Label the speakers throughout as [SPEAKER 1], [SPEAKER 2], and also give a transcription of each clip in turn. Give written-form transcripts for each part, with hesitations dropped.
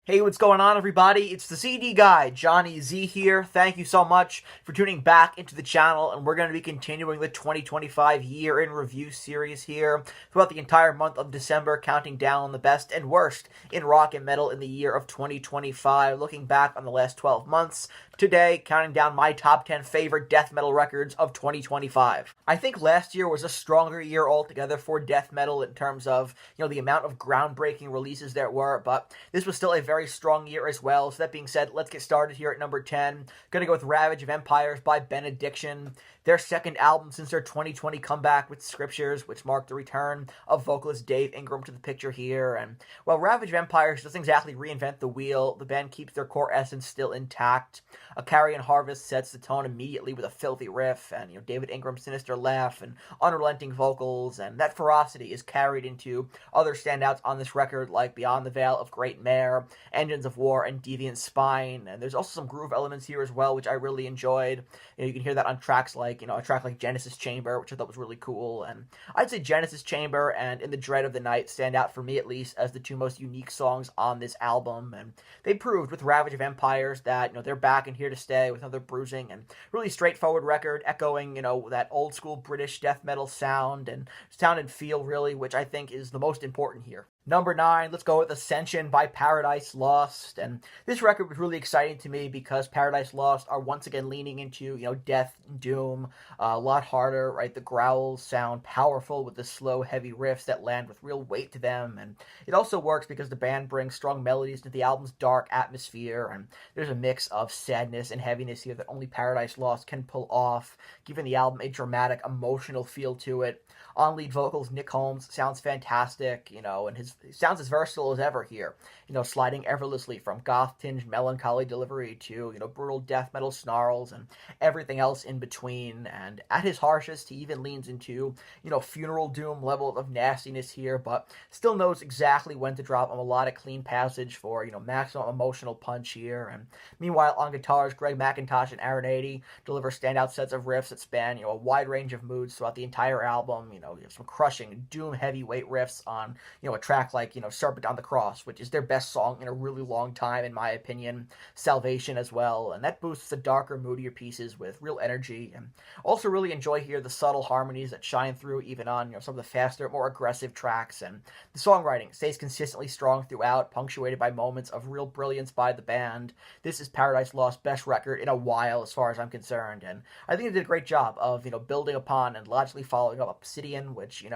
[SPEAKER 1] Hey, what's going on, everybody? It's the ZD guy, Johnny Z here. Thank you so much for tuning back into the channel, and we're going to be continuing the 2025 Year in Review series here throughout the entire month of December, counting down the best and worst in rock and metal in the year of 2025, looking back on the last 12 months. Today, counting down my top 10 favorite death metal records of 2025. I think last year was a stronger year altogether for death metal in terms of, the amount of groundbreaking releases there were, but this was still a very strong year as well. So that being said, let's get started here at number 10. Gonna go with Ravage of Empires by Benediction, their second album since their 2020 comeback with Scriptures, which marked the return of vocalist Dave Ingram to the picture here. And while Ravage of Empires doesn't exactly reinvent the wheel, the band keeps their core essence still intact. A Carrion Harvest sets the tone immediately with a filthy riff, and David Ingram's sinister laugh and unrelenting vocals, and that ferocity is carried into other standouts on this record like Beyond the Veil of Great Mare, Engines of War, and Deviant Spine. And there's also some groove elements here as well, which I really enjoyed. You can hear that on tracks like, a track like Genesis Chamber, which I thought was really cool. And I'd say Genesis Chamber and In the Dread of the Night stand out for me, at least, as the two most unique songs on this album. And they proved with Ravage of Empires that, they're back and here to stay with another bruising and really straightforward record, echoing, that old school British death metal sound and feel, really, which I think is the most important here. Number 9, let's go with Ascension by Paradise Lost. And this record was really exciting to me because Paradise Lost are once again leaning into, death and doom a lot harder, right? The growls sound powerful with the slow, heavy riffs that land with real weight to them. And it also works because the band brings strong melodies into the album's dark atmosphere. And there's a mix of sadness and heaviness here that only Paradise Lost can pull off, giving the album a dramatic, emotional feel to it. On lead vocals, Nick Holmes sounds fantastic, and he sounds as versatile as ever here, sliding effortlessly from goth-tinged melancholy delivery to, brutal death metal snarls and everything else in between. And at his harshest, he even leans into, funeral doom level of nastiness here, but still knows exactly when to drop a melodic clean passage for, maximum emotional punch here. And meanwhile, on guitars, Greg McIntosh and Aaron Ady deliver standout sets of riffs that span, a wide range of moods throughout the entire album. You have some crushing, doom heavyweight riffs on, a track like, Serpent on the Cross, which is their best song in a really long time, in my opinion. Salvation as well, and that boosts the darker, moodier pieces with real energy. And also really enjoy here the subtle harmonies that shine through even on, some of the faster, more aggressive tracks. And the songwriting stays consistently strong throughout, punctuated by moments of real brilliance by the band. This is Paradise Lost's best record in a while, as far as I'm concerned, and I think they did a great job of, building upon and logically following up Obsidian, which,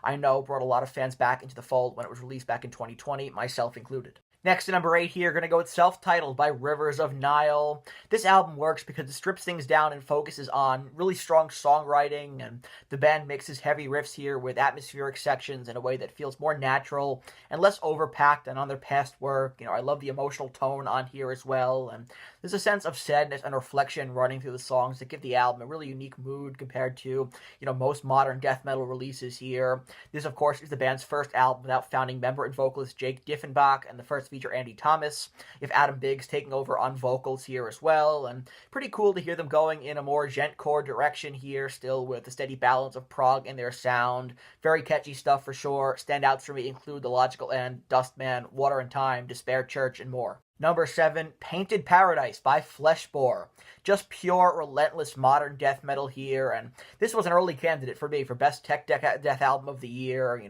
[SPEAKER 1] I know brought a lot of fans back into the fold when it was released back in 2020, myself included. Next, to number 8 here, going to go with Self-Titled by Rivers of Nile. This album works because it strips things down and focuses on really strong songwriting, and the band mixes heavy riffs here with atmospheric sections in a way that feels more natural and less overpacked than on their past work. I love the emotional tone on here as well, and there's a sense of sadness and reflection running through the songs that give the album a really unique mood compared to, most modern death metal releases here. This, of course, is the band's first album without founding member and vocalist Jake Diffenbach, and the first feature Andy Thomas, if Adam Biggs taking over on vocals here as well. And pretty cool to hear them going in a more gentcore direction here, still with a steady balance of prog in their sound. Very catchy stuff for sure. Standouts for me include The Logical End, Dustman, Water and Time, Despair Church, and more. Number 7, Painted Paradise by Fleshbore. Just pure, relentless modern death metal here, and this was an early candidate for me for Best Tech Death Album of the Year,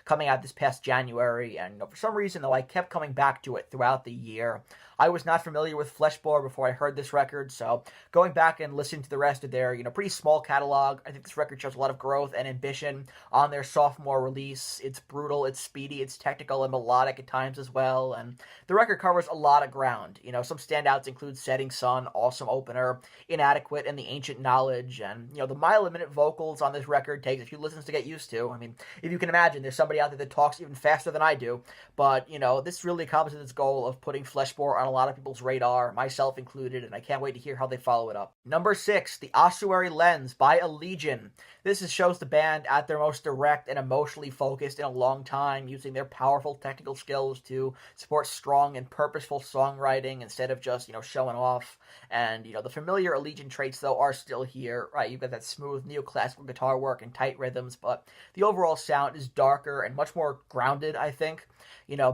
[SPEAKER 1] coming out this past January, and for some reason, though, I kept coming back to it throughout the year. I was not familiar with Fleshbore before I heard this record, so going back and listening to the rest of their, pretty small catalog, I think this record shows a lot of growth and ambition on their sophomore release. It's brutal, it's speedy, it's technical and melodic at times as well, and the record covers a lot of ground. Some standouts include Setting Sun, awesome opener, Inadequate, and The Ancient Knowledge, and, the mile-a-minute vocals on this record takes a few listens to get used to. I mean, if you can imagine, there's somebody out there that talks even faster than I do, but, this really accomplishes its goal of putting Fleshbore on a a lot of people's radar, myself included, and I can't wait to hear how they follow it up. Number 6, The Ossuary Lens by Allegaeon. This shows the band at their most direct and emotionally focused in a long time, using their powerful technical skills to support strong and purposeful songwriting instead of just, showing off. And, the familiar Allegaeon traits, though, are still here, right? You've got that smooth neoclassical guitar work and tight rhythms, but the overall sound is darker and much more grounded, I think.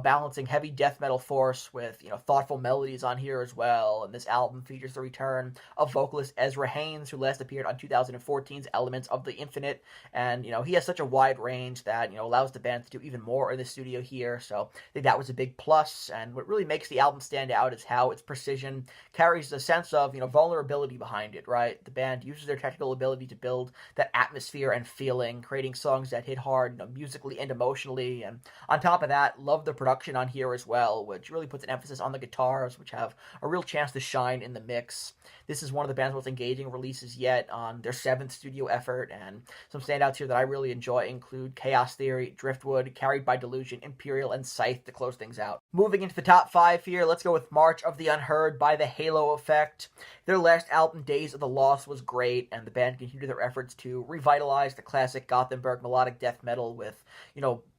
[SPEAKER 1] Balancing heavy death metal force with, thoughtful melodies on here as well. And this album features the return of vocalist Ezra Haynes, who last appeared on 2014's Elements of the Infinite. And, he has such a wide range that, allows the band to do even more in the studio here. So I think that was a big plus. And what really makes the album stand out is how its precision carries a sense of, vulnerability behind it, right? The band uses their technical ability to build that atmosphere and feeling, creating songs that hit hard, musically and emotionally. And on top of that, love the production on here as well, which really puts an emphasis on the guitars, which have a real chance to shine in the mix. This is one of the band's most engaging releases yet on their 7th studio effort, and some standouts here that I really enjoy include Chaos Theory, Driftwood, Carried by Delusion, Imperial, and Scythe to close things out. Moving into the top 5 here, let's go with March of the Unheard by the Halo Effect. Their last album, Days of the Lost, was great, and the band continued their efforts to revitalize the classic Gothenburg melodic death metal with,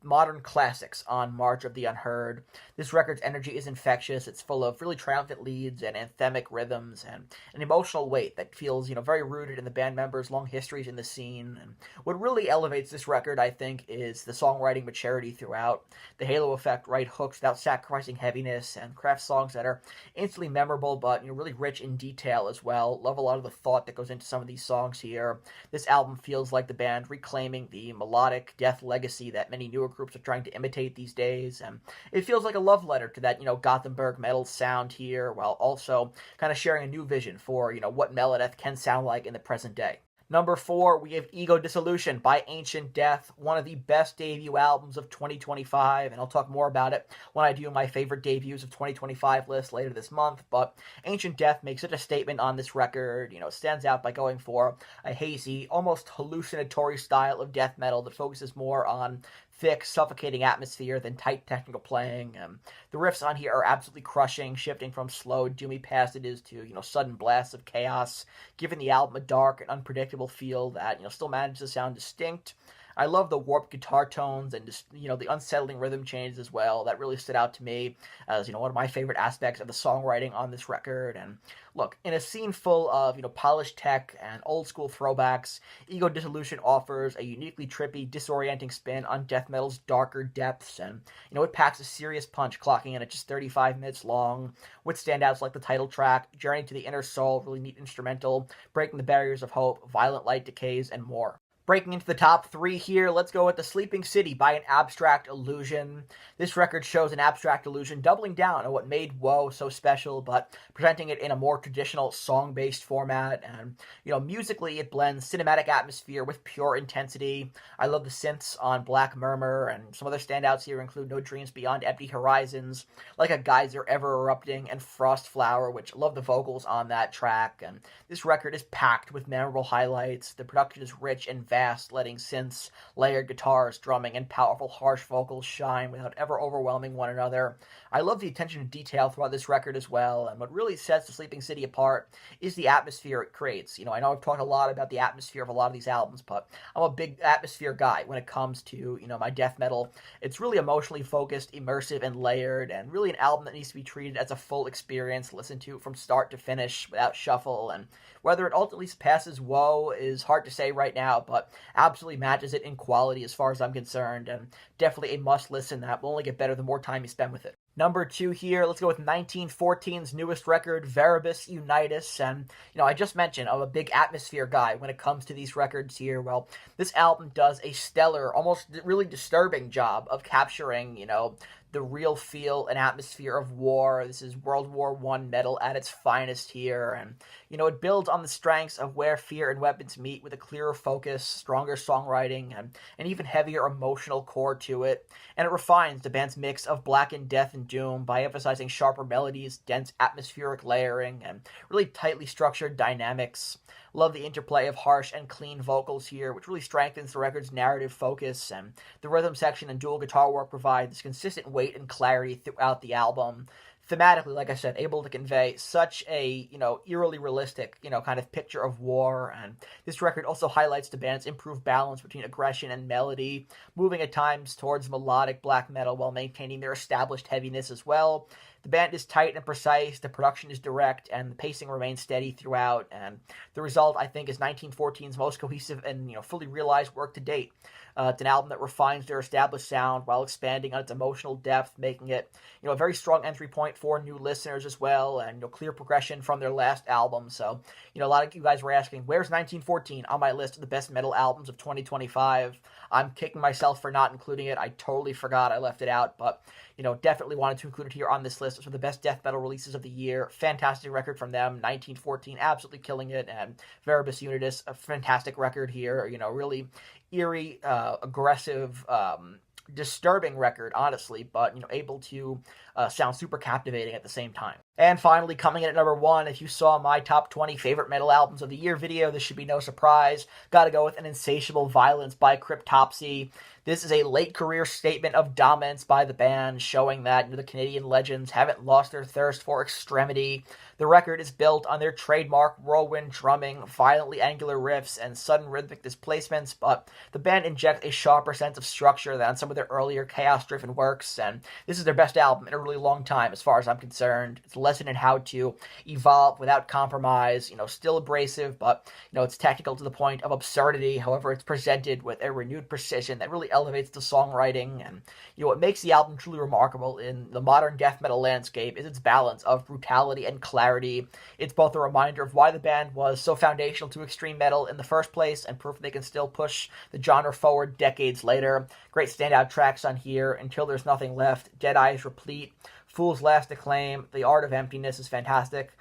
[SPEAKER 1] modern classics on March of the Unheard. This record's energy is infectious. It's full of really triumphant leads and anthemic rhythms and an emotional weight that feels, very rooted in the band members' long histories in the scene. And what really elevates this record, I think, is the songwriting maturity throughout. The Halo Effect write hooks without sacrificing heaviness and craft songs that are instantly memorable but, really rich in detail as well. Love a lot of the thought that goes into some of these songs here. This album feels like the band reclaiming the melodic death legacy that many newer groups are trying to imitate these days, and it feels like a love letter to that, Gothenburg metal sound here, while also kind of sharing a new vision for, what Meladeth can sound like in the present day. Number 4, we have Ego Dissolution by Ancient Death, one of the best debut albums of 2025, and I'll talk more about it when I do my favorite debuts of 2025 list later this month, but Ancient Death makes such a statement on this record, stands out by going for a hazy, almost hallucinatory style of death metal that focuses more on thick, suffocating atmosphere than tight technical playing. The riffs on here are absolutely crushing, shifting from slow, doomy passages to, sudden blasts of chaos, giving the album a dark and unpredictable feel that, still manages to sound distinct. I love the warped guitar tones and just, the unsettling rhythm changes as well. That really stood out to me as, one of my favorite aspects of the songwriting on this record. And look, in a scene full of, polished tech and old school throwbacks, Ego Dissolution offers a uniquely trippy, disorienting spin on death metal's darker depths. And, it packs a serious punch, clocking in at just 35 minutes long, with standouts like the title track, Journey to the Inner Soul, really neat instrumental, Breaking the Barriers of Hope, Violent Light Decays, and more. Breaking into the top 3 here, let's go with The Sleeping City by An Abstract Illusion. This record shows An Abstract Illusion doubling down on what made Woe so special, but presenting it in a more traditional song-based format. And, musically it blends cinematic atmosphere with pure intensity. I love the synths on Black Murmur, and some other standouts here include No Dreams Beyond Empty Horizons, Like a Geyser Ever Erupting, and Frost Flower, which I love the vocals on that track. And this record is packed with memorable highlights. The production is rich and vast, letting synths, layered guitars, drumming, and powerful harsh vocals shine without ever overwhelming one another. I love the attention to detail throughout this record as well, and what really sets The Sleeping City apart is the atmosphere it creates. I know I've talked a lot about the atmosphere of a lot of these albums, but I'm a big atmosphere guy when it comes to, my death metal. It's really emotionally focused, immersive, and layered, and really an album that needs to be treated as a full experience, listened to from start to finish without shuffle. And whether it ultimately passes Woe is hard to say right now, but absolutely matches it in quality as far as I'm concerned, and definitely a must-listen that will only get better the more time you spend with it. Number 2 here, let's go with 1914's newest record, Veribus Unitus. And, I just mentioned I'm a big atmosphere guy when it comes to these records here. Well, this album does a stellar, almost really disturbing job of capturing, the real feel and atmosphere of war. This is World War I metal at its finest here. And, it builds on the strengths of Where Fear and Weapons Meet with a clearer focus, stronger songwriting, and an even heavier emotional core to it. And it refines the band's mix of blackened death and doom by emphasizing sharper melodies, dense atmospheric layering, and really tightly structured dynamics. Love the interplay of harsh and clean vocals here, which really strengthens the record's narrative focus, and the rhythm section and dual guitar work provide this consistent weight and clarity throughout the album. thematically, like I said, able to convey such a, eerily realistic, kind of picture of war. And this record also highlights the band's improved balance between aggression and melody, moving at times towards melodic black metal while maintaining their established heaviness as well. The band is tight and precise, the production is direct, and the pacing remains steady throughout, and the result, I think, is 1914's most cohesive and, fully realized work to date. It's an album that refines their established sound while expanding on its emotional depth, making it, a very strong entry point for new listeners as well, and, clear progression from their last album. So, a lot of you guys were asking, where's 1914 on my list of the best metal albums of 2025? I'm kicking myself for not including it. I totally forgot I left it out, but, definitely wanted to include it here on this list. It's one of the best death metal releases of the year. Fantastic record from them. 1914, absolutely killing it, and Veribus Unitus, a fantastic record here. Really eerie, aggressive, disturbing record, honestly, but, able to sound super captivating at the same time. And finally, coming in at number 1, if you saw my top 20 favorite metal albums of the year video, this should be no surprise. Gotta go with An Insatiable Violence by Cryptopsy. This is a late career statement of dominance by the band, showing that the Canadian legends haven't lost their thirst for extremity. The record is built on their trademark whirlwind drumming, violently angular riffs, and sudden rhythmic displacements, but the band injects a sharper sense of structure than some of their earlier chaos-driven works, and this is their best album in a really long time, as far as I'm concerned. It's a lesson in how to evolve without compromise, still abrasive, but, it's technical to the point of absurdity. However, it's presented with a renewed precision that really elevates the songwriting, and, what makes the album truly remarkable in the modern death metal landscape is its balance of brutality and clarity. It's both a reminder of why the band was so foundational to extreme metal in the first place, and proof they can still push the genre forward decades later. Great standout tracks on here: Until There's Nothing Left, Dead Eyes Replete, Fool's Last Acclaim, The Art of Emptiness is fantastic.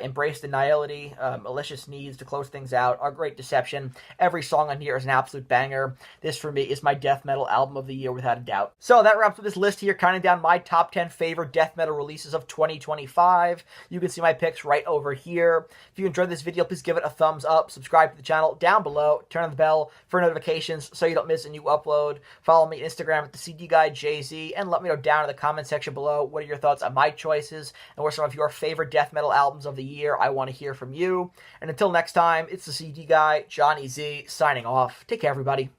[SPEAKER 1] Embrace the Nihility, Malicious Needs to close things out, Our Great Deception. Every song on here is an absolute banger. This, for me, is my death metal album of the year, without a doubt. So that wraps up this list here, counting down my top 10 favorite death metal releases of 2025. You can see my picks right over here. If you enjoyed this video, please give it a thumbs up, subscribe to the channel down below, turn on the bell for notifications so you don't miss a new upload. Follow me on Instagram at the CD Guy JZ, and let me know down in the comment section below what are your thoughts on my choices, and what are some of your favorite death metal albums of the year. I want to hear from you. And until next time, it's the CD Guy, Johnny Z, signing off. Take care, everybody.